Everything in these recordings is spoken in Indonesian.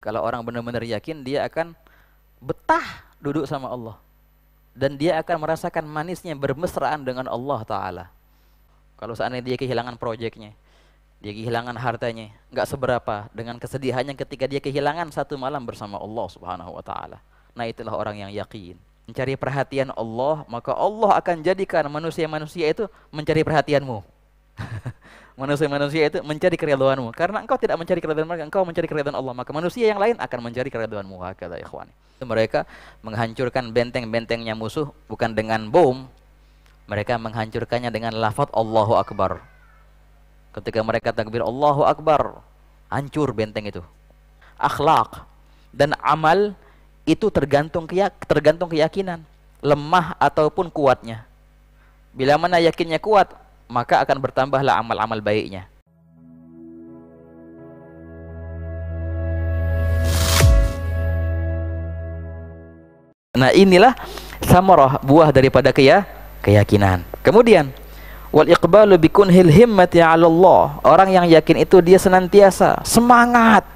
Kalau orang benar-benar yakin, dia akan betah duduk sama Allah. Dan dia akan merasakan manisnya bermesraan dengan Allah Ta'ala. Kalau seandainya dia kehilangan proyeknya, dia kehilangan hartanya, nggak seberapa dengan kesedihannya ketika dia kehilangan satu malam bersama Allah Subhanahu wa Ta'ala. Nah, itulah orang yang yakin. Mencari perhatian Allah, maka Allah akan jadikan manusia-manusia itu mencari perhatianmu. Manusia-manusia itu mencari keridhaanmu. Karena engkau tidak mencari keridhaan mereka, engkau mencari keridhaan Allah, maka manusia yang lain akan mencari keridhaanmu. Hakadha ikhwani. Mereka menghancurkan benteng-bentengnya musuh bukan dengan bom. Mereka menghancurkannya dengan lafaz Allahu Akbar. Ketika mereka takbir Allahu Akbar, hancur benteng itu. Akhlak dan amal itu tergantung keyakinan, lemah ataupun kuatnya. Bila mana yakinnya kuat, maka akan bertambahlah amal-amal baiknya. Nah, inilah samarah, buah daripada keyakinan. Kemudian wal iqbalu bikunhil himmati 'ala Allah. Orang yang yakin itu dia senantiasa semangat.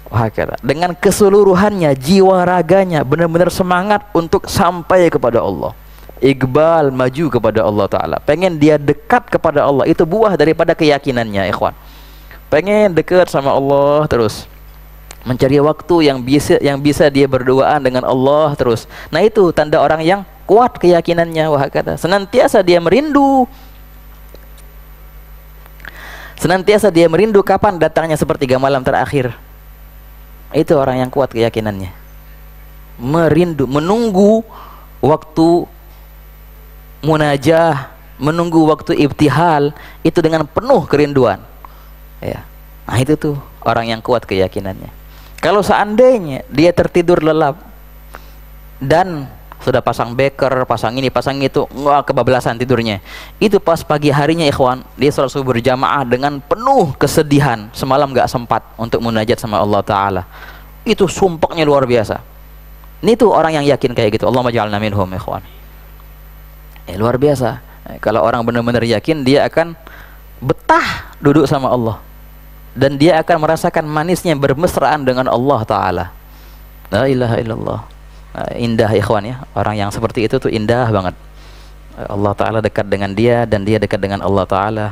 Wahakala, dengan keseluruhannya, jiwa raganya benar-benar semangat untuk sampai kepada Allah. Iqbal, maju kepada Allah Ta'ala. Pengen dia dekat kepada Allah. Itu buah daripada keyakinannya, ikhwan. Pengen dekat sama Allah terus. Mencari waktu yang bisa dia berduaan dengan Allah terus. Nah, itu tanda orang yang kuat keyakinannya. Wahakala, senantiasa dia merindu. Senantiasa dia merindu kapan datangnya sepertiga malam terakhir. Itu orang yang kuat keyakinannya. Merindu, menunggu waktu munajah, menunggu waktu ibtihal, itu dengan penuh kerinduan. Ya. Nah, itu tuh orang yang kuat keyakinannya. Kalau seandainya dia tertidur lelap dan sudah pasang beker, pasang ini, pasang itu, nggak kebablasan tidurnya. Itu pas pagi harinya, ikhwan, dia sholat subuh berjamaah dengan penuh kesedihan. Semalam nggak sempat untuk munajat sama Allah Ta'ala. Itu sumpahnya luar biasa. Ini tuh orang yang yakin kayak gitu. Allahumma ja'alna minhum, ikhwan. Luar biasa. Kalau orang benar-benar yakin, dia akan betah duduk sama Allah. Dan dia akan merasakan manisnya bermesraan dengan Allah Ta'ala. La ilaha illallah. Indah, ikhwan, ya. Orang yang seperti itu tuh indah banget. Allah Ta'ala dekat dengan dia dan dia dekat dengan Allah Ta'ala.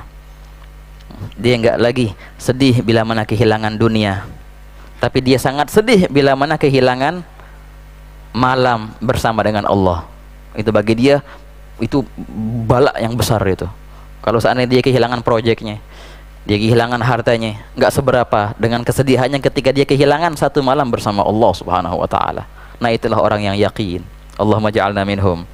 Dia enggak lagi sedih bila mana kehilangan dunia, tapi dia sangat sedih bila mana kehilangan malam bersama dengan Allah. Itu bagi dia itu bala yang besar itu. Kalau seandainya dia kehilangan proyeknya, dia kehilangan hartanya, enggak seberapa dengan kesedihannya ketika dia kehilangan satu malam bersama Allah Subhanahu wa Ta'ala. Nah, itulah orang yang yakin. Allahumma ja'alna minhum.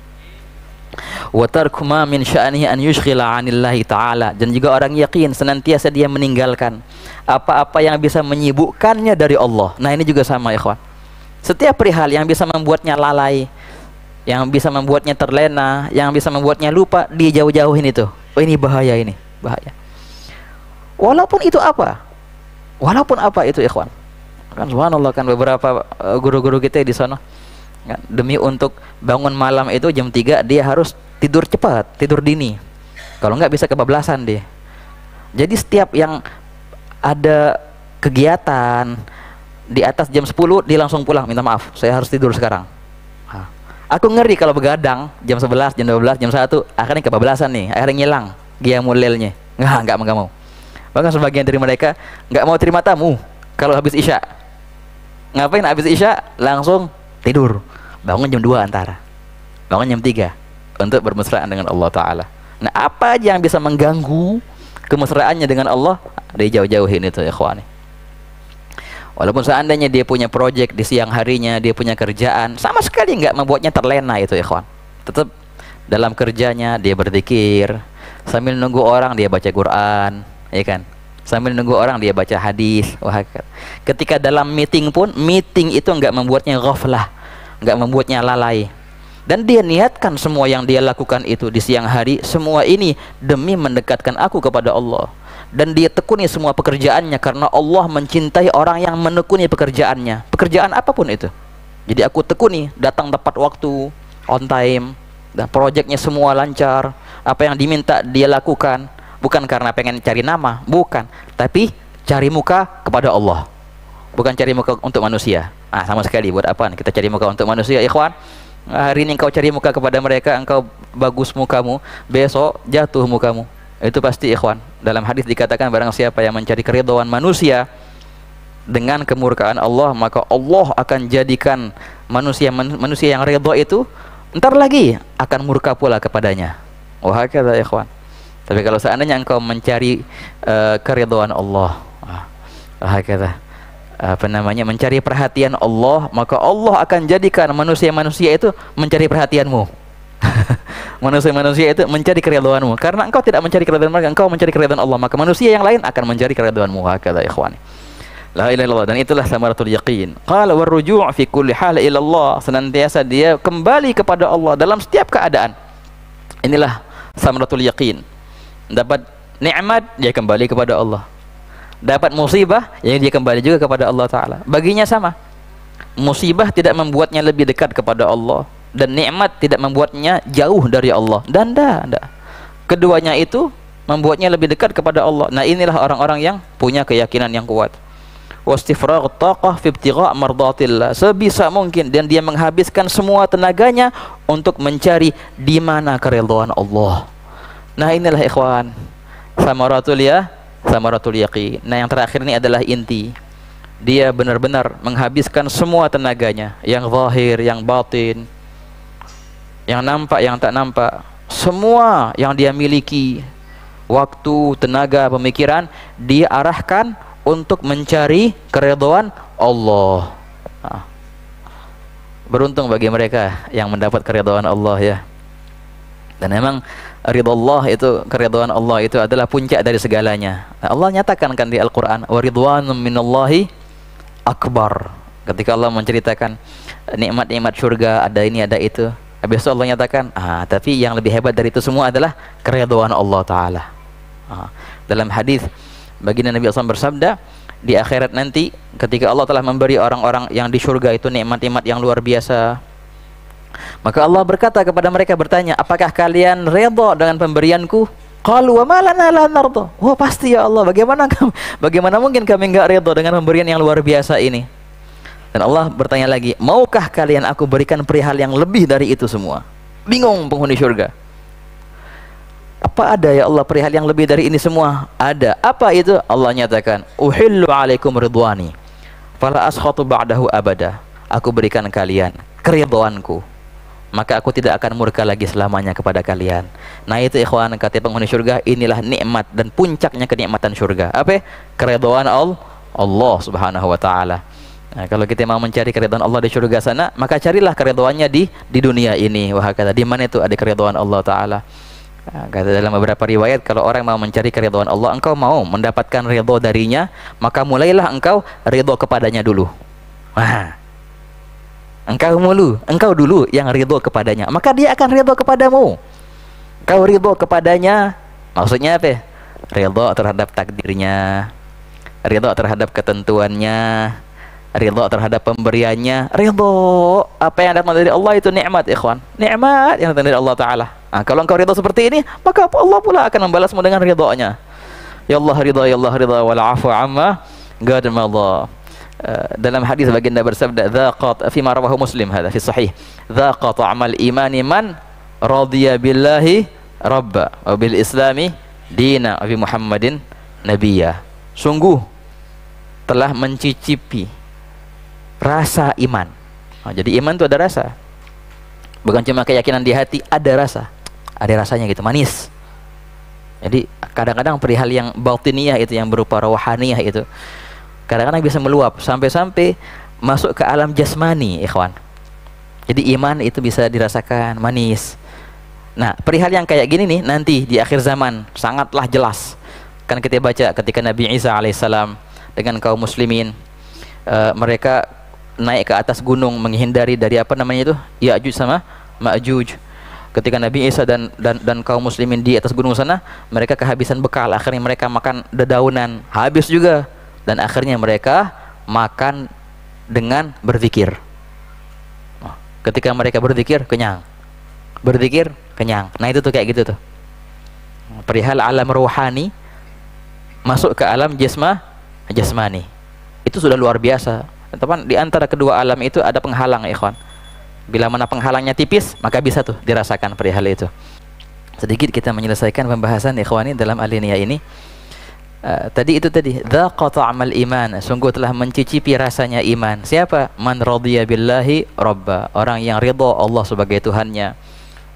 Wa tarku ma min sya'nihi an yushghila 'anillahi ta'ala. Dan juga orang yakin senantiasa dia meninggalkan apa-apa yang bisa menyibukkannya dari Allah. Nah, ini juga sama, ikhwan. Setiap perihal yang bisa membuatnya lalai, yang bisa membuatnya terlena, yang bisa membuatnya lupa, dia jauh-jauhin itu. Oh, ini bahaya, ini bahaya. Walaupun itu apa? Walaupun apa itu, ikhwan. Kan subhanallah, kan beberapa guru-guru kita di sana, kan, demi untuk bangun malam itu jam 3 dia harus tidur cepat, tidur dini. Kalau enggak bisa kebablasan dia. Jadi setiap yang ada kegiatan di atas jam 10 dia langsung pulang, minta maaf, saya harus tidur sekarang. Aku ngeri kalau begadang jam 11, jam 12, jam 1, akhirnya kebablasan nih, akhirnya ngilang qiyamul lailnya. Enggak mau. Bahkan sebagian dari mereka enggak mau terima tamu kalau habis isya. Ngapain habis isya? Langsung tidur. Bangun jam 2 antara. Bangun jam 3 untuk bermesraan dengan Allah Ta'ala. Nah, apa aja yang bisa mengganggu kemesraannya dengan Allah, dia jauh-jauhin itu, ikhwani. Walaupun seandainya dia punya proyek di siang harinya, dia punya kerjaan, sama sekali nggak membuatnya terlena itu, ikhwan. Tetap dalam kerjanya dia berzikir, sambil nunggu orang dia baca Quran, ya kan? Sambil nunggu orang dia baca hadis. Wah, ketika dalam meeting pun, meeting itu enggak membuatnya ghaflah, enggak membuatnya lalai. Dan dia niatkan semua yang dia lakukan itu di siang hari, semua ini demi mendekatkan aku kepada Allah. Dan dia tekuni semua pekerjaannya karena Allah mencintai orang yang menekuni pekerjaannya. Pekerjaan apapun itu. Jadi aku tekuni, datang tepat waktu, on time, dan proyeknya semua lancar. Apa yang diminta dia lakukan. Bukan karena pengen cari nama, bukan, tapi cari muka kepada Allah. bukan cari muka untuk manusia. Sama sekali, buat apaan kita cari muka untuk manusia, ikhwan? Hari ini engkau cari muka kepada mereka, engkau bagus mukamu, besok jatuh mukamu. Itu pasti, ikhwan. Dalam hadis dikatakan barang siapa yang mencari keridhaan manusia dengan kemurkaan Allah, maka Allah akan jadikan manusia yang ridha itu entar lagi akan murka pula kepadanya. Wah, kata ikhwan. Tapi kalau seandainya engkau mencari keridhaan Allah, kata mencari perhatian Allah, maka Allah akan jadikan manusia-manusia itu mencari perhatianmu. Manusia-manusia itu mencari keridhaanmu. Karena engkau tidak mencari keridhaan mereka, engkau mencari keridhaan Allah, maka manusia yang lain akan mencari keridhaanmu. Hakadha ikhwani. La ilaha illallah. Dan itulah samaratul yaqin. Qala warruju' fi kulli hal ila Allah. Senantiasa dia kembali kepada Allah dalam setiap keadaan. Inilah samaratul yaqin. Dapat nikmat, dia kembali kepada Allah. Dapat musibah, yang dia kembali juga kepada Allah Ta'ala. Baginya sama. Musibah tidak membuatnya lebih dekat kepada Allah, dan nikmat tidak membuatnya jauh dari Allah. Dan keduanya itu membuatnya lebih dekat kepada Allah. Nah, inilah orang-orang yang punya keyakinan yang kuat. Wastifragh taqah fi ibtigha' mardatillah. Sebisa mungkin, dan dia menghabiskan semua tenaganya untuk mencari di mana keridhaan Allah. Nah, inilah ikhwan samaratul yaqin. Nah, yang terakhir ini adalah inti. Dia benar-benar menghabiskan semua tenaganya, yang zahir, yang batin, yang nampak, yang tak nampak, semua yang dia miliki, waktu, tenaga, pemikiran, dia arahkan untuk mencari keridhaan Allah. Beruntung bagi mereka yang mendapat keridhaan Allah, ya. Dan memang ridha Allah itu, keridhaan Allah itu adalah puncak dari segalanya. Allah nyatakan kan di Al-Quran, wa ridwanum minallahi akbar. Ketika Allah menceritakan nikmat-nikmat surga, ada ini, ada itu, habis itu Allah nyatakan, tapi yang lebih hebat dari itu semua adalah keridhaan Allah Ta'ala. Dalam hadis baginda Nabi SAW bersabda, di akhirat nanti ketika Allah telah memberi orang-orang yang di surga itu nikmat-nikmat yang luar biasa, maka Allah berkata kepada mereka, bertanya, apakah kalian redha dengan pemberianku? Qalu wa ma lana la narda. Wah, pasti ya Allah, bagaimana mungkin kami enggak redha dengan pemberian yang luar biasa ini? Dan Allah bertanya lagi, maukah kalian aku berikan perihal yang lebih dari itu semua? Bingung penghuni surga. Apa ada ya Allah perihal yang lebih dari ini semua? Ada. Apa itu? Allah nyatakan, uhillu alaikum ridwani fala askhatu ba'dahu abada. Aku berikan kalian keridhaanku, maka aku tidak akan murka lagi selamanya kepada kalian. Nah, itu ikhwan, kata penghuni surga, inilah nikmat dan puncaknya kenikmatan surga. Apa? Keridhaan Allah Subhanahu wa Ta'ala. Nah, kalau kita mau mencari keridhaan Allah di surga sana, maka carilah keridhaannya di dunia ini. Wah, kata di mana itu ada keridhaan Allah Ta'ala. Nah, kata dalam beberapa riwayat, kalau orang mau mencari keridhaan Allah, engkau mau mendapatkan ridho darinya, maka mulailah engkau ridho kepadanya dulu. Engkau dulu yang ridho kepadanya, maka dia akan ridho kepadamu. Kau ridho kepadanya, maksudnya apa? Ridho terhadap takdirnya, ridho terhadap ketentuannya, ridho terhadap pemberiannya, ridho apa yang datang dari Allah itu nikmat, ikhwan. Nikmat yang datang dari Allah Ta'ala. Kalau engkau ridho seperti ini, maka Allah pula akan membalasmu dengan ridhonya. Ya Allah ridha wal afu amma ghadamallah. Dalam hadis baginda bersabda, dzaqat fi ma rawahu Muslim, hadza fi sahih, dzaqat ta'mal imani man radiya billahi rabba wa bil islami dina wa bi Muhammadin nabiyya. Sungguh telah mencicipi rasa iman. Jadi iman itu ada rasa, bukan cuma keyakinan di hati, ada rasa, ada rasanya gitu, manis. Jadi kadang-kadang perihal yang batiniyah itu, yang berupa rohaniyah itu, kadang-kadang bisa meluap sampai masuk ke alam jasmani, ikhwan. Jadi iman itu bisa dirasakan manis. Nah, perihal yang kayak gini nih nanti di akhir zaman sangatlah jelas. Kan kita baca ketika Nabi Isa alaihissalam dengan kaum muslimin, mereka naik ke atas gunung menghindari dari apa namanya itu, Ya'juj sama Ma'juj. Ketika Nabi Isa dan kaum muslimin di atas gunung sana, mereka kehabisan bekal, akhirnya mereka makan dedaunan, habis juga. Dan akhirnya mereka makan dengan berzikir. Ketika mereka berzikir, kenyang. Berzikir, kenyang. Nah, itu tuh kayak gitu tuh. Perihal alam rohani masuk ke alam jasmani. itu sudah luar biasa. Teman, di antara kedua alam itu ada penghalang, ikhwan. Bila mana penghalangnya tipis, maka bisa tuh dirasakan perihal itu. Sedikit kita menyelesaikan pembahasan ikhwani dalam alinea ini. Tadi dzaqa ta'mal iman, sungguh telah mencicipi rasanya iman. Siapa? Man radiya billahi rabba, orang yang ridha Allah sebagai Tuhannya,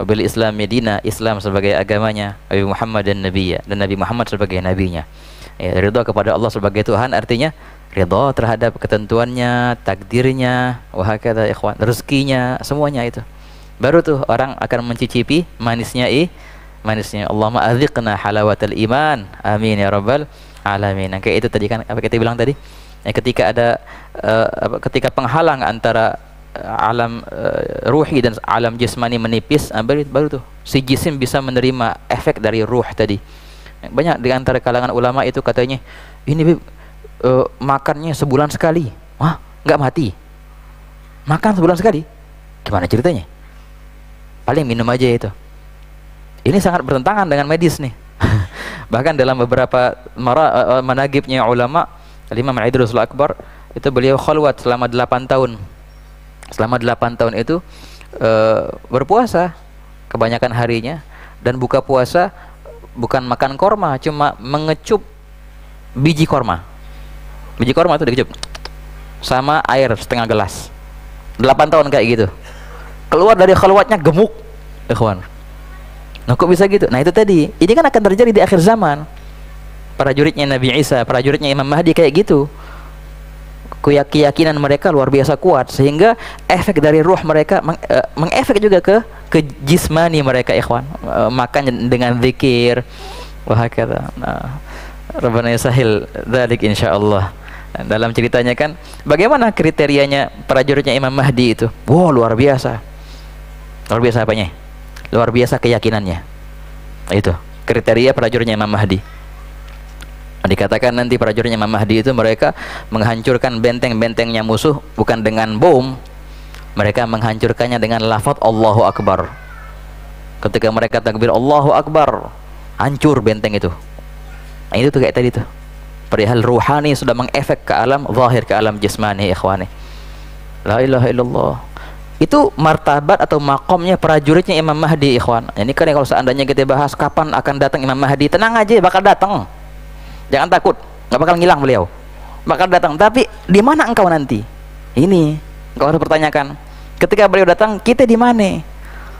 wabil islami dina, Islam sebagai agamanya, Nabi Muhammad dan Nabiya, dan Nabi Muhammad sebagai nabinya. Ya, ridha kepada Allah sebagai Tuhan artinya ridha terhadap ketentuannya, takdirnya, wahakadha ikhwan, rezekinya, semuanya itu. Baru tuh orang akan mencicipi manisnya Allahumma adziqna halawatal iman, amin ya rabbal alamin. Nah, kayak itu tadi kan apa kita bilang tadi, ketika ada ketika penghalang antara alam ruhi dan alam jasmani menipis, baru tuh si jisim bisa menerima efek dari ruh tadi. Banyak di antara kalangan ulama itu katanya, ini makannya sebulan sekali. Wah, nggak mati, makan sebulan sekali, gimana ceritanya? Paling minum aja itu. Ini sangat bertentangan dengan medis nih. Bahkan dalam beberapa managibnya ulama, Imam Idrus Al-Akbar itu beliau khalwat selama 8 tahun. Selama 8 tahun itu berpuasa kebanyakan harinya, dan buka puasa bukan makan korma, cuma mengecup biji korma. Biji korma itu dikecup sama air setengah gelas. 8 tahun kayak gitu. Keluar dari khalwatnya gemuk, ikhwan. Nah, kok bisa gitu? Nah, itu tadi. Ini kan akan terjadi di akhir zaman. Prajuritnya Nabi Isa, prajuritnya Imam Mahdi kayak gitu. Keyakinan mereka luar biasa kuat, sehingga efek dari ruh mereka mengefek juga ke jismani mereka, ikhwan. Makan dengan zikir, wahakadha. Nah, Rabbana yasahil dzalik insyaallah. Dalam ceritanya kan bagaimana kriterianya prajuritnya Imam Mahdi itu? Wow, luar biasa. Luar biasa apanya? Luar biasa keyakinannya. Itu kriteria prajuritnya Imam Mahdi. Dikatakan nanti prajuritnya Imam Mahdi itu mereka menghancurkan benteng-bentengnya musuh bukan dengan bom, mereka menghancurkannya dengan lafaz Allahu Akbar. Ketika mereka takbir Allahu Akbar, hancur benteng itu. Nah, itu tuh kayak tadi tuh, perihal ruhani sudah mengefek ke alam zahir, ke alam jasmani, ikhwani. La ilaha illallah. Itu martabat atau makomnya prajuritnya Imam Mahdi, ikhwan. Ini kan kalau seandainya kita bahas kapan akan datang Imam Mahdi, tenang aja, bakal datang. Jangan takut, nggak bakal ngilang beliau, bakal datang. Tapi di mana engkau nanti? Ini engkau harus pertanyakan. Ketika beliau datang, kita di mana?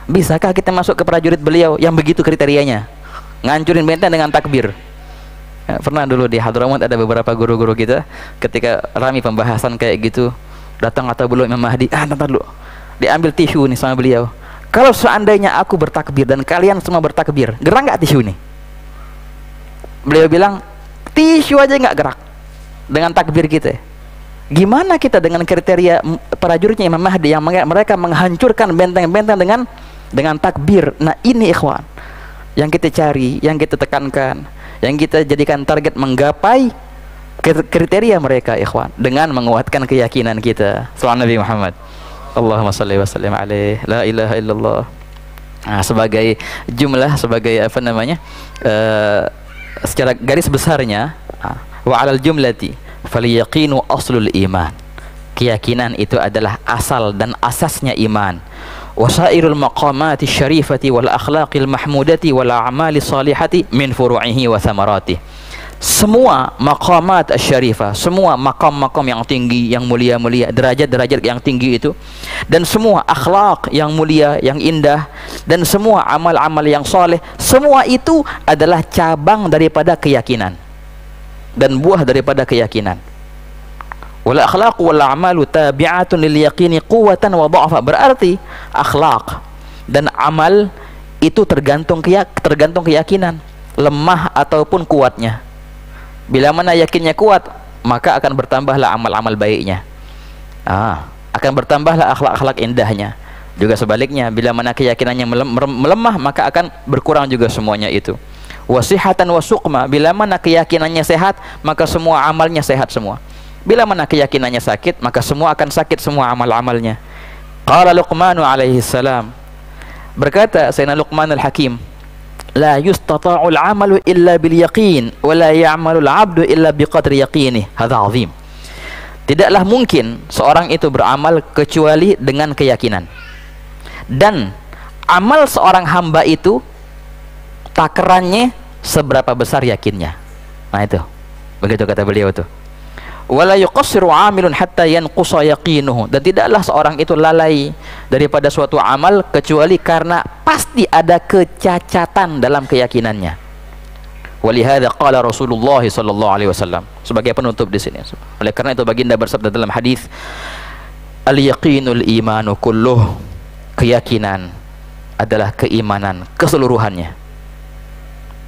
Bisakah kita masuk ke prajurit beliau yang begitu kriterianya, ngancurin benteng dengan takbir? Pernah dulu di Hadramaut ada beberapa guru-guru kita, ketika rame pembahasan kayak gitu, datang atau belum Imam Mahdi, ntar dulu, diambil tisu nih sama beliau. Kalau seandainya aku bertakbir dan kalian semua bertakbir, gerak nggak tisu nih? Beliau bilang, tisu aja nggak gerak dengan takbir kita. Gimana kita dengan kriteria prajuritnya Imam Mahdi yang mereka menghancurkan benteng-benteng dengan takbir? Nah, ini ikhwan yang kita cari, yang kita tekankan, yang kita jadikan target menggapai kriteria mereka, ikhwan, dengan menguatkan keyakinan kita. Sallallahu Nabi Muhammad. Allahumma salli wa sallim alaih, la ilaha illallah. Nah, sebagai jumlah, sebagai apa namanya, secara garis besarnya, wa alal jumlati falyaqinu aslul iman, keyakinan itu adalah asal dan asasnya iman. Wasairul maqamati syarifati wal akhlaqil mahmudati wal a'mali salihati min furu'ihi wa thamarati. Semua maqamat syarifah, semua makam-makam yang tinggi, yang mulia-mulia, derajat-derajat yang tinggi itu, dan semua akhlak yang mulia, yang indah, dan semua amal-amal yang soleh, semua itu adalah cabang daripada keyakinan dan buah daripada keyakinan. Wal akhlaq wal a'malu tabi'atun lil yaqini quwwatan wa dha'fa. Berarti akhlak dan amal itu tergantung keyakinan, lemah ataupun kuatnya. Bila mana yakinnya kuat, maka akan bertambahlah amal-amal baiknya, akan bertambahlah akhlak-akhlak indahnya. Juga sebaliknya, bila mana keyakinannya melemah, maka akan berkurang juga semuanya itu. Wasihatan wasuqma, bila mana keyakinannya sehat, maka semua amalnya sehat semua. Bila mana keyakinannya sakit, maka semua akan sakit, semua amal-amalnya. Qala Luqmanu alaihi salam, berkata Sayyidina Luqman al-Hakim, la yustata'ul amalu illa bil yaqin wa la ya'malul 'abdu illa biqadri yaqinih. Hadza 'azim. Tidaklah mungkin seorang itu beramal kecuali dengan keyakinan. Dan amal seorang hamba itu takarannya seberapa besar yakinnya. Nah itu, begitu kata beliau itu. Wala yuqassiru 'amilun hatta yanqusa yaqinuhu. Dan tidaklah seorang itu lalai daripada suatu amal kecuali karena pasti ada kecacatan dalam keyakinannya. Walihada qala Rasulullah sallallahu alaihi wasallam, sebagai penutup di sini. Oleh karena itu baginda bersabda dalam hadis, al-yaqinul imanu kulluh. Keyakinan adalah keimanan keseluruhannya.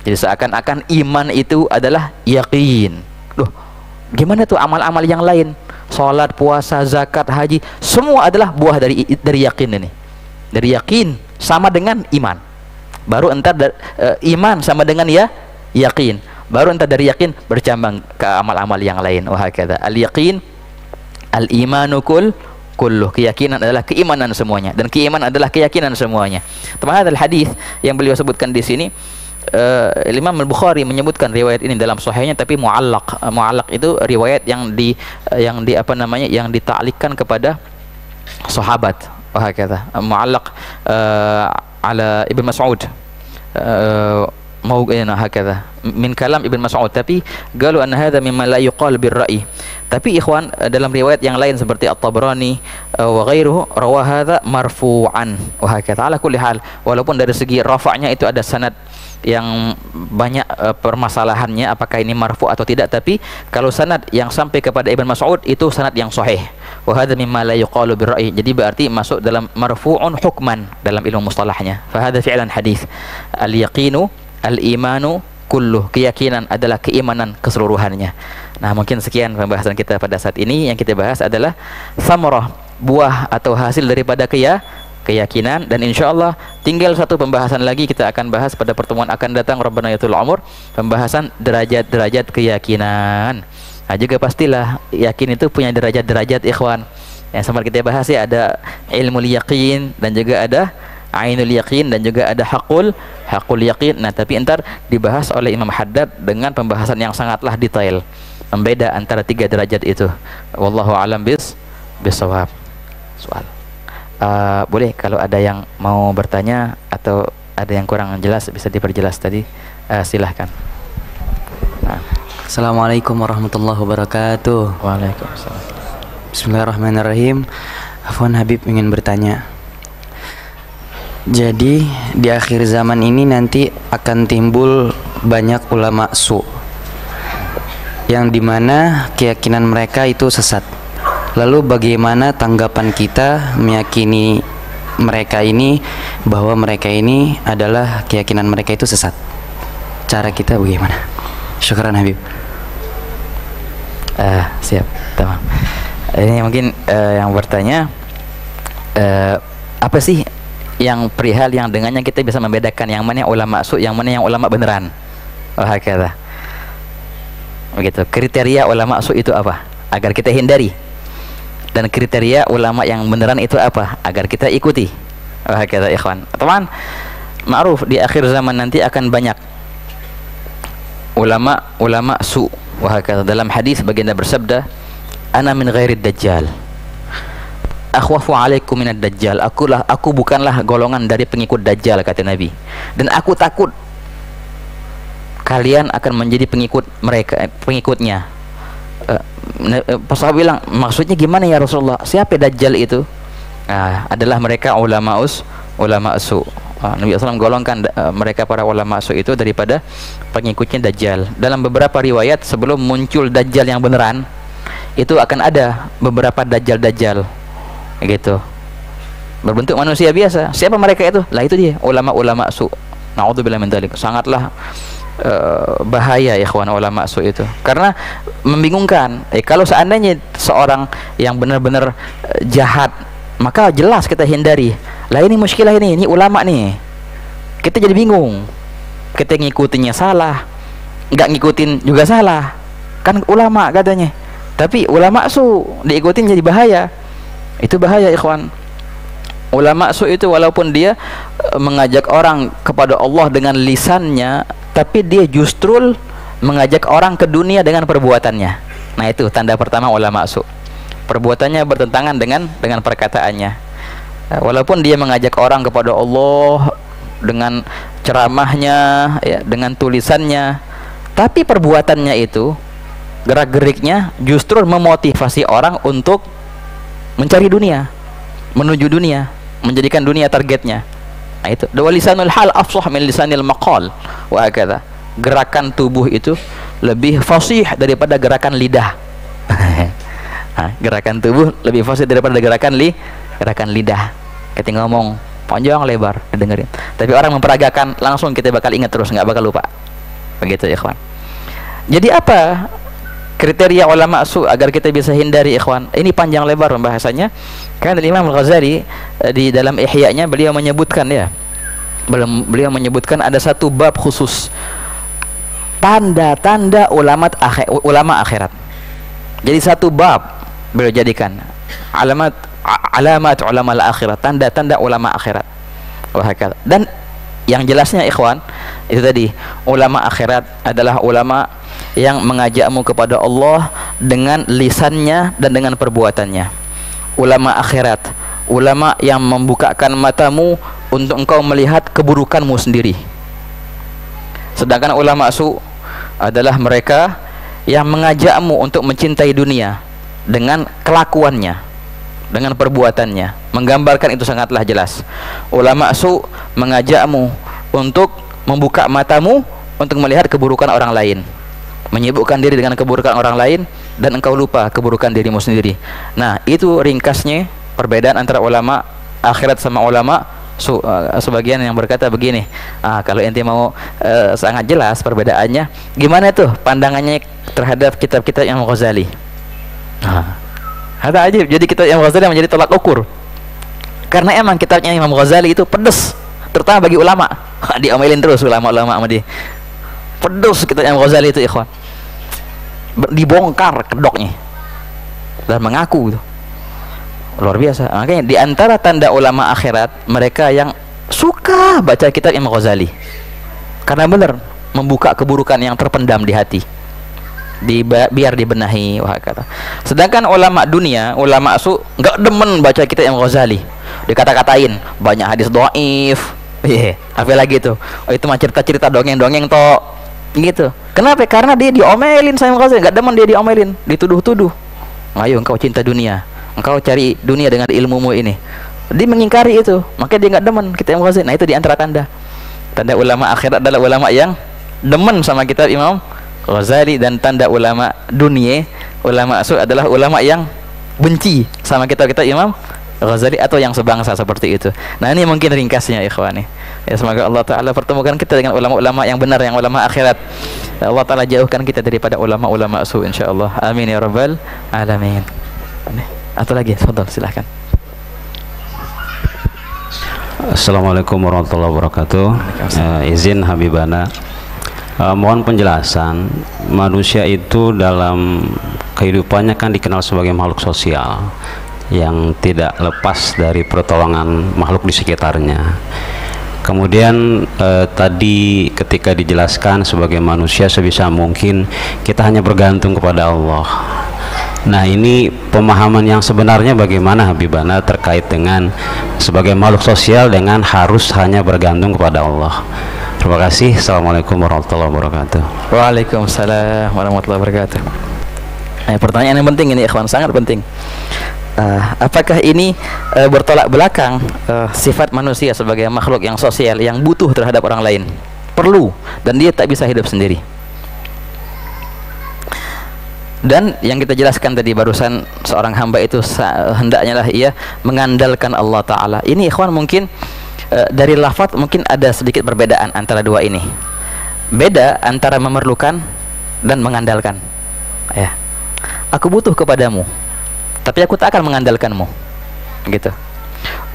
Jadi seakan-akan iman itu adalah yakin. Loh, gimana tuh amal-amal yang lain? Salat, puasa, zakat, haji, semua adalah buah dari yakin ini. Dari yakin sama dengan iman. Baru entar iman sama dengan yakin. Baru entar dari yakin bercambang ke amal-amal yang lain. Wah kata al-yaqin al-imanu kulluh. Keyakinan adalah keimanan semuanya, dan keimanan adalah keyakinan semuanya. Teman-teman, hadis yang beliau sebutkan di sini, Imam Al-Bukhari menyebutkan riwayat ini dalam sahihnya, tapi muallaq. Muallaq itu riwayat yang ditaklikkan kepada sahabat. Wah kata muallaq ala Ibn Mas'ud, hakadha min kalam Ibn Mas'ud, tapi qalu anna hadha mimma la yuqal bir-ra'yi. Tapi ikhwan, dalam riwayat yang lain seperti At-Tabrani wa ghairuhu rawa hadha marfu'an. Wa hakadha. Ala kulli hal, walaupun dari segi rafa'nya itu ada sanad yang banyak permasalahannya, apakah ini marfu atau tidak, tapi kalau sanad yang sampai kepada Ibn Mas'ud itu sanad yang sahih. Wa hadha mimma la yuqalu bir-ra'yi. Jadi berarti masuk dalam marfu'un hukman dalam ilmu mustalahnya. Fa hadha fi'lan hadis. Al-yaqinu al-imanu kulluh. Keyakinan adalah keimanan keseluruhannya. Nah, mungkin sekian pembahasan kita pada saat ini. Yang kita bahas adalah samarah, buah atau hasil daripada keyakinan. Dan insyaallah tinggal satu pembahasan lagi kita akan bahas pada pertemuan akan datang, Rabbana yatul umur, pembahasan derajat-derajat keyakinan. Nah, juga pastilah yakin itu punya derajat-derajat ikhwan. Yang sempat kita bahas ya, ada ilmul yaqin, dan juga ada ainul yaqin, dan juga ada hakul yaqin. Nah, tapi entar dibahas oleh Imam Haddad dengan pembahasan yang sangatlah detail, membeda antara 3 derajat itu. Wallahu a'lam bisawab. Soal. Boleh kalau ada yang mau bertanya atau ada yang kurang jelas bisa diperjelas tadi, silahkan. Nah. Assalamualaikum warahmatullahi wabarakatuh. Waalaikumsalam. Bismillahirrahmanirrahim. Afwan Habib ingin bertanya. Jadi di akhir zaman ini nanti akan timbul banyak ulama su, yang dimana keyakinan mereka itu sesat. Lalu bagaimana tanggapan kita meyakini mereka ini, bahwa mereka ini adalah keyakinan mereka itu sesat? Cara kita bagaimana? Syukran Habib. Siap, tamam. Ini mungkin yang bertanya, apa sih yang perihal yang dengannya kita bisa membedakan yang mana yang ulama su, yang mana yang ulama beneran? Hakadha. Begitu. Kriteria ulama su itu apa agar kita hindari, dan kriteria ulama yang beneran itu apa agar kita ikuti. Hakadha ikhwan. Teman, ma'ruf di akhir zaman nanti akan banyak ulama su. Hakadha. Dalam hadis baginda bersabda, ana min ghairid dajjal, akhwafu alaikum minad dajjal. Aku bukanlah golongan dari pengikut dajjal, kata Nabi, dan aku takut kalian akan menjadi pengikutnya. Pas sahabat bilang, maksudnya gimana ya Rasulullah, siapa dajjal itu? Adalah mereka ulama su. Nabi SAW golongkan mereka para ulama su itu daripada pengikutnya dajjal. Dalam beberapa riwayat sebelum muncul dajjal yang beneran, itu akan ada beberapa dajjal gitu, berbentuk manusia biasa. Siapa mereka itu? Lah itu dia, ulama su. Na'udzubillah min dzalik. Sangatlah bahaya ikhwan ulama su itu, karena membingungkan. Kalau seandainya seorang yang benar-benar jahat, maka jelas kita hindari. Lah ini muskilah ini ulama nih, kita jadi bingung. Kita ngikutinnya salah, nggak ngikutin juga salah, kan ulama katanya. Tapi ulama su diikutin jadi bahaya. Itu bahaya ikhwan. Ulama su itu walaupun dia mengajak orang kepada Allah dengan lisannya, tapi dia justru mengajak orang ke dunia dengan perbuatannya. Nah, itu tanda pertama ulama su. perbuatannya bertentangan dengan perkataannya. Walaupun dia mengajak orang kepada Allah dengan ceramahnya, ya, dengan tulisannya, tapi perbuatannya itu, gerak-geriknya justru memotivasi orang untuk mencari dunia, menuju dunia, menjadikan dunia targetnya. Nah, itu lisanul hal afsah min lisanil maqal wa hakadha. Gerakan tubuh itu lebih fasih daripada gerakan lidah. Nah, gerakan tubuh lebih fasih daripada gerakan lidah. Ketika ngomong panjang lebar dengerin, tapi orang memperagakan langsung kita bakal ingat terus, nggak bakal lupa. Begitu ikhwan. Jadi apa kriteria ulama su agar kita bisa hindari ikhwan? Ini panjang lebar pembahasannya. Karena Imam Al-Ghazali di dalam Ihya-nya beliau menyebutkan, ya, beliau menyebutkan ada satu bab khusus tanda-tanda ulama akhirat. Jadi satu bab beliau jadikan alamat ulama akhirat, tanda-tanda ulama akhirat. Dan yang jelasnya ikhwan, itu tadi, ulama akhirat adalah ulama yang mengajakmu kepada Allah dengan lisannya dan dengan perbuatannya. Ulama akhirat, ulama yang membukakan matamu untuk engkau melihat keburukanmu sendiri. Sedangkan ulama su adalah mereka yang mengajakmu untuk mencintai dunia dengan kelakuannya, dengan perbuatannya. Menggambarkan itu sangatlah jelas. Ulama su mengajakmu untuk membuka matamu untuk melihat keburukan orang lain, menyibukkan diri dengan keburukan orang lain, dan engkau lupa keburukan dirimu sendiri. Nah, itu ringkasnya perbedaan antara ulama akhirat sama ulama su. Sebagian yang berkata begini, kalau ente mau sangat jelas perbedaannya, gimana tuh pandangannya terhadap kitab-kitab Imam Ghazali? Ada aja. Jadi kitab Imam Ghazali menjadi tolak ukur, karena emang kitabnya Imam Ghazali itu pedes, terutama bagi ulama. Diomelin terus ulama-ulama sama dia. Pedes kitab Imam Ghazali itu ikhwan, dibongkar kedoknya dan mengaku itu luar biasa. Makanya di antara tanda ulama akhirat mereka yang suka baca kitab Imam Ghazali, karena benar membuka keburukan yang terpendam di hati, biar dibenahi. Kata. Sedangkan ulama dunia, ulama su nggak demen baca kitab Imam Ghazali, dikata-katain banyak hadis dhaif. Apa lagi tuh? Oh, itu mah cerita-cerita dongeng-dongeng toh. Gitu. Kenapa? Karena dia diomelin sama Imam Ghazali, nggak demen dia diomelin, dituduh-tuduh. Ayo engkau cinta dunia, engkau cari dunia dengan ilmumu ini. Dia mengingkari itu, makanya dia nggak demen kitab Imam Ghazali. Nah, itu di antara tanda ulama akhirat adalah ulama yang demen sama kitab Imam Ghazali, dan tanda ulama dunia, ulama su adalah ulama yang benci sama kitab-kitab Imam Ghazali atau yang sebangsa seperti itu. Nah, ini mungkin ringkasnya ikhwani. Ya, semoga Allah Ta'ala pertemukan kita dengan ulama-ulama yang benar, yang ulama akhirat. Allah Ta'ala jauhkan kita daripada ulama-ulama su, insyaallah. Amin ya rabbal alamin. Atau lagi, fadhal, silahkan. Assalamualaikum warahmatullahi wabarakatuh. Izin Habibana, mohon penjelasan. Manusia itu dalam kehidupannya kan dikenal sebagai makhluk sosial yang tidak lepas dari pertolongan makhluk di sekitarnya. Kemudian tadi ketika dijelaskan sebagai manusia sebisa mungkin kita hanya bergantung kepada Allah. Nah, ini pemahaman yang sebenarnya bagaimana Habibana terkait dengan sebagai makhluk sosial dengan harus hanya bergantung kepada Allah. Terima kasih. Assalamualaikum warahmatullahi wabarakatuh. Waalaikumsalam warahmatullahi wabarakatuh. Pertanyaan yang penting ini ikhwan, sangat penting. Apakah ini bertolak belakang sifat manusia sebagai makhluk yang sosial, yang butuh terhadap orang lain? Perlu, dan dia tak bisa hidup sendiri. Dan yang kita jelaskan tadi barusan, seorang hamba itu hendaknya lah ia mengandalkan Allah Ta'ala. Ini ikhwan mungkin dari lafaz mungkin ada sedikit perbedaan antara dua ini. Beda antara memerlukan dan mengandalkan. Ya, aku butuh kepadamu, tapi aku tak akan mengandalkanmu, gitu.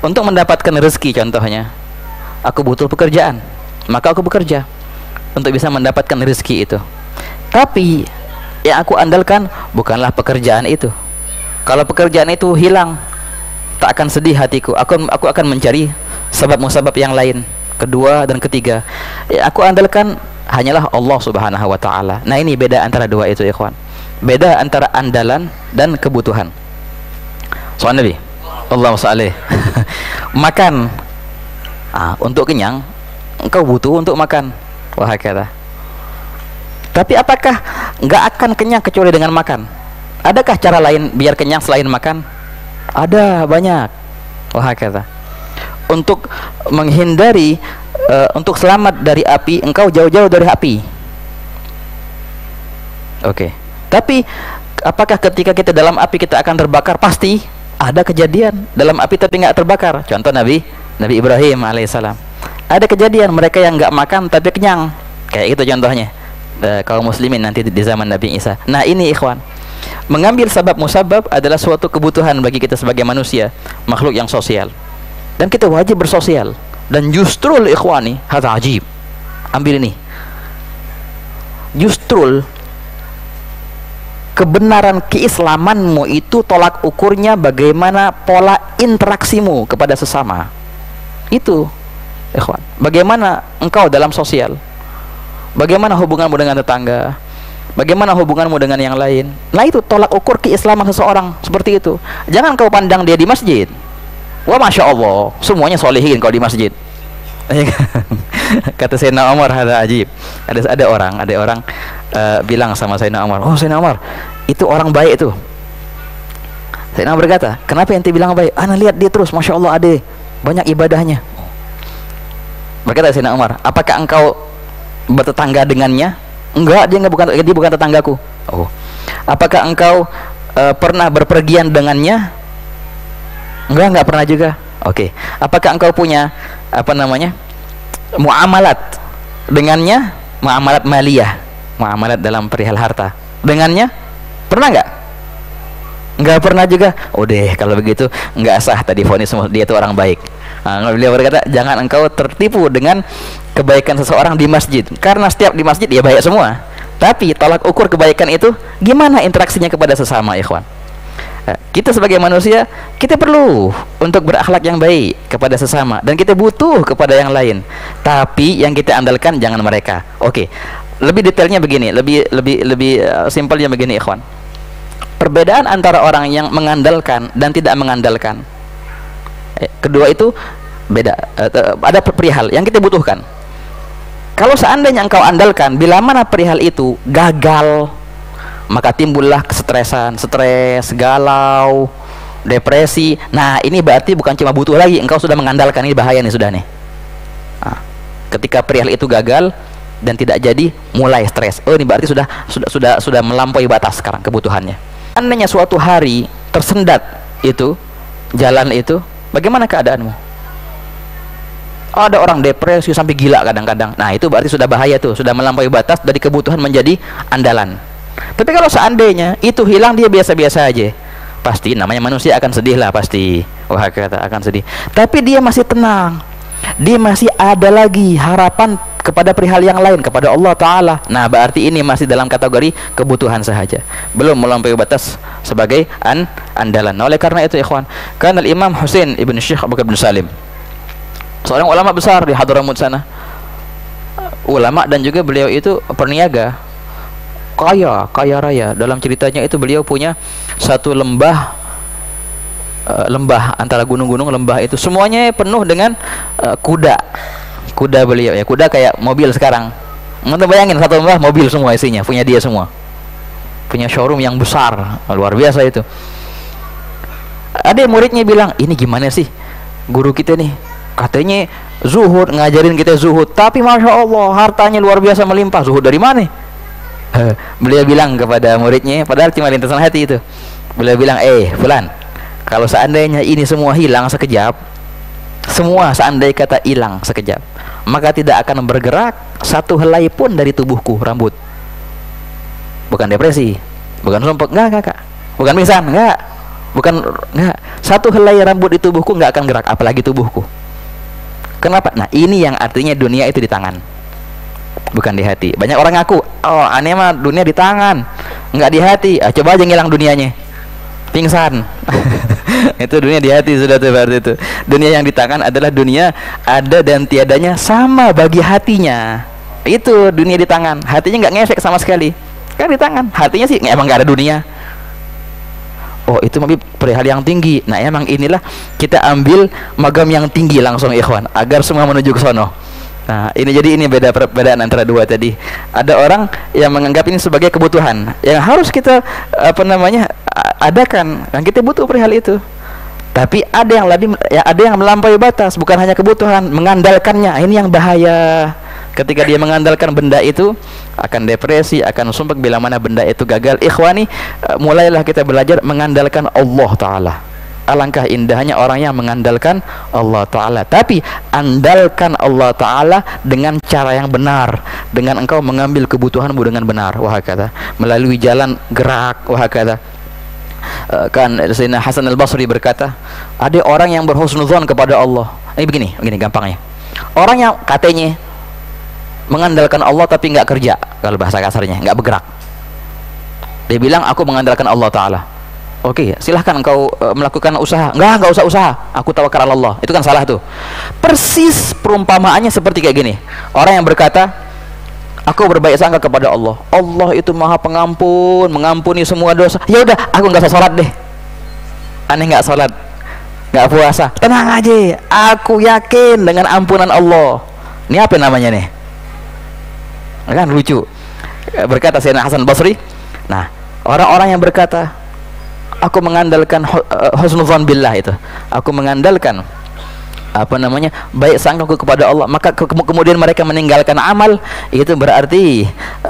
Untuk mendapatkan rezeki contohnya, aku butuh pekerjaan, maka aku bekerja untuk bisa mendapatkan rezeki itu. Tapi yang aku andalkan bukanlah pekerjaan itu. Kalau pekerjaan itu hilang, tak akan sedih hatiku. Aku akan mencari sebab-musabab yang lain, kedua dan ketiga. Yang aku andalkan hanyalah Allah Subhanahu wa Ta'ala. Nah, ini beda antara dua itu ikhwan. Beda antara andalan dan kebutuhan. Soal Nabi Allahumma shalli. Makan untuk kenyang engkau butuh untuk makan, wahakala. Tapi apakah nggak akan kenyang kecuali dengan makan? Adakah cara lain biar kenyang selain makan? Ada, banyak, wahakala. Untuk menghindari untuk selamat dari api, engkau jauh-jauh dari api. Oke. Tapi apakah ketika kita dalam api kita akan terbakar? Pasti ada kejadian dalam api tapi nggak terbakar. Contoh Nabi Ibrahim alaihissalam. Ada kejadian mereka yang nggak makan tapi kenyang. Kayak itu contohnya kaum muslimin nanti di zaman Nabi Isa. Nah ini ikhwan, mengambil sabab musabab adalah suatu kebutuhan bagi kita sebagai manusia, makhluk yang sosial, dan kita wajib bersosial. Dan justru ikhwani hadza ajib, ambil ini, justru kebenaran keislamanmu itu tolak ukurnya bagaimana pola interaksimu kepada sesama. Itu ikhwan, bagaimana engkau dalam sosial, bagaimana hubunganmu dengan tetangga, bagaimana hubunganmu dengan yang lain. Nah itu tolak ukur keislaman seseorang, seperti itu. Jangan kau pandang dia di masjid, wah masya Allah semuanya solehin kau di masjid. Kata Sayyidina Umar, hadza ajib. Ada orang bilang sama Sayyidina Umar, oh Sayyidina Umar itu orang baik itu. Sayyidina Umar berkata, kenapa ente bilang baik? Ana lihat dia terus, masya Allah ade banyak ibadahnya. Berkata Sayyidina Umar, apakah engkau bertetangga dengannya? Enggak, dia bukan tetanggaku. Oh. Apakah engkau pernah berpergian dengannya? Enggak pernah juga. Oke. Apakah engkau punya muamalat dengannya? Muamalat maliyah, muamalat dalam perihal harta dengannya? Pernah nggak? Nggak pernah juga. Oh deh, kalau begitu nggak sah tadi vonis dia itu orang baik. Nah, beliau berkata, jangan engkau tertipu dengan kebaikan seseorang di masjid, karena setiap di masjid dia baik semua. Tapi tolak ukur kebaikan itu gimana interaksinya kepada sesama, ikhwan. Kita sebagai manusia, kita perlu untuk berakhlak yang baik kepada sesama, dan kita butuh kepada yang lain. Tapi yang kita andalkan jangan mereka. Oke. Lebih detailnya begini, lebih simpelnya begini, ikhwan. Perbedaan antara orang yang mengandalkan dan tidak mengandalkan. Kedua itu beda. Ada perihal yang kita butuhkan. Kalau seandainya engkau andalkan, bila mana perihal itu gagal, maka timbullah kesetresan, stres, galau, depresi. Nah ini berarti bukan cuma butuh lagi, engkau sudah mengandalkan. Ini bahaya nih, sudah nih. Nah, ketika perihal itu gagal dan tidak jadi, mulai stres. Oh ini berarti sudah melampaui batas sekarang kebutuhannya. Seandainya suatu hari tersendat itu jalan itu, bagaimana keadaanmu? Oh, ada orang depresi sampai gila kadang-kadang. Nah itu berarti sudah bahaya tuh, sudah melampaui batas dari kebutuhan menjadi andalan. Tapi kalau seandainya itu hilang, dia biasa-biasa aja, pasti namanya manusia akan sedih lah, pasti. Wah kata akan sedih. Tapi dia masih tenang, dia masih ada lagi harapan kepada perihal yang lain, kepada Allah Ta'ala. Nah berarti ini masih dalam kategori kebutuhan sahaja, belum melampaui batas sebagai andalan. Oleh karena itu ikhwan, karena Imam Husain ibn Syekh Abu Bakar bin Salim, seorang ulama besar di Hadramut sana, ulama dan juga beliau itu perniaga, kaya raya. Dalam ceritanya itu beliau punya satu lembah antara gunung-gunung, lembah itu semuanya penuh dengan kuda beliau ya, kuda kayak mobil sekarang. Anda bayangin satu lembah mobil semua isinya, punya dia semua, punya showroom yang besar, luar biasa itu. Ada muridnya bilang, ini gimana sih guru kita nih, katanya zuhud, ngajarin kita zuhud, tapi masya Allah hartanya luar biasa melimpah. Zuhud dari mana? Beliau bilang kepada muridnya, padahal cuma lintasan hati itu, beliau bilang, fulan, kalau seandainya ini semua hilang sekejap, semua seandainya kata hilang sekejap, maka tidak akan bergerak satu helai pun dari tubuhku, rambut. Bukan depresi, bukan sumpek, enggak. Bukan pingsan, enggak. Satu helai rambut di tubuhku enggak akan gerak, apalagi tubuhku. Kenapa? Nah ini yang artinya dunia itu di tangan, bukan di hati. Banyak orang ngaku, oh aneh mah dunia di tangan, enggak di hati. Coba aja ngilang dunianya, pingsan. Itu dunia di hati sudah tuh, berarti itu dunia yang di tangan adalah dunia ada dan tiadanya sama bagi hatinya. Itu dunia di tangan, hatinya nggak ngefek sama sekali, kan di tangan. Hatinya sih emang nggak ada dunia. oh itu Habib perihal yang tinggi. Nah emang inilah kita ambil magam yang tinggi langsung ikhwan, agar semua menuju ke sono. Nah ini beda perbedaan antara dua tadi. Ada orang yang menganggap ini sebagai kebutuhan yang harus kita adakan, dan kita butuh perihal itu. Tapi ada yang lebih, ada yang melampaui batas, bukan hanya kebutuhan, mengandalkannya. Ini yang bahaya. Ketika dia mengandalkan benda itu, akan depresi, akan sumpah bila mana benda itu gagal. Ikhwani, mulailah kita belajar mengandalkan Allah Ta'ala. Alangkah indahnya orang yang mengandalkan Allah Ta'ala. Tapi andalkan Allah Ta'ala dengan cara yang benar, dengan engkau mengambil kebutuhanmu dengan benar, wahakata, melalui jalan gerak, wahakata. Kan Sayyidina Hasan al-Basri berkata, ada orang yang berhusnudzon kepada Allah. Ini begini gampangnya. Orang yang katanya mengandalkan Allah tapi nggak kerja, kalau bahasa kasarnya nggak bergerak. Dia bilang aku mengandalkan Allah Ta'ala. Oke, silahkan engkau melakukan usaha. Nggak usah usaha, aku tawakal ala Allah. Itu kan salah tuh. Persis perumpamaannya seperti kayak gini. Orang yang berkata, aku berbaik sangka kepada Allah. Allah itu Maha Pengampun, mengampuni semua dosa. Ya udah, aku nggak usah sholat deh. Aneh nggak sholat, nggak puasa. Tenang aja, aku yakin dengan ampunan Allah. Ini apa namanya nih? Kan lucu. Berkata Sayyidina Hasan Basri. Nah, orang-orang yang berkata, aku mengandalkan husnudzon billah itu, aku mengandalkan baik sangkaku kepada Allah, maka kemudian mereka meninggalkan amal, itu berarti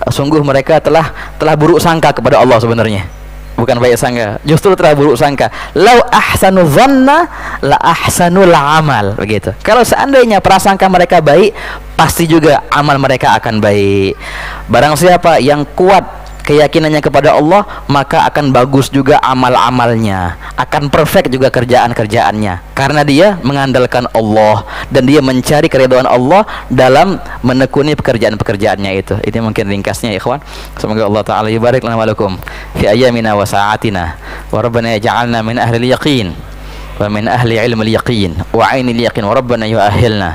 sungguh mereka telah buruk sangka kepada Allah sebenarnya. Bukan baik sangka, justru telah buruk sangka. Lau ahsanu dhanna la ahsanul amal, begitu. Kalau seandainya prasangka mereka baik, pasti juga amal mereka akan baik. Barang siapa yang kuat keyakinannya kepada Allah, maka akan bagus juga amal-amalnya, akan perfect juga kerjaan-kerjaannya, karena dia mengandalkan Allah dan dia mencari keridhaan Allah dalam menekuni pekerjaan-pekerjaannya itu. Ini mungkin ringkasnya ikhwan. Semoga Allah Ta'ala yubarik lana wa lakum fi ayyamina wa sa'atina, wa rabbana yaj'alna min ahli al-yaqin wa min ahli ilm al-yaqin wa 'aini al-yaqin, wa rabbana yu'ahhilna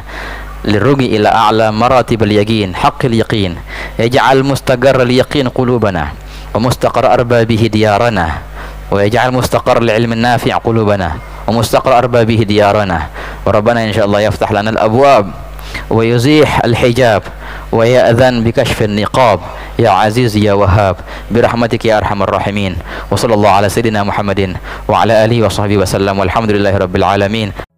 للرجي إلى أعلى مراتب اليقين حق اليقين يجعل مستقر اليقين قلوبنا ومستقر أربابه ديارنا ويجعل مستقر العلم النافع قلوبنا ومستقر أربابه ديارنا وربنا إن شاء الله يفتح لنا الأبواب ويزيح الحجاب ويأذن بكشف النقاب يا عزيز يا وهاب برحمتك يا أرحم الراحمين وصلى الله على سيدنا محمد وعلى آله وصحبه وسلم والحمد لله رب العالمين.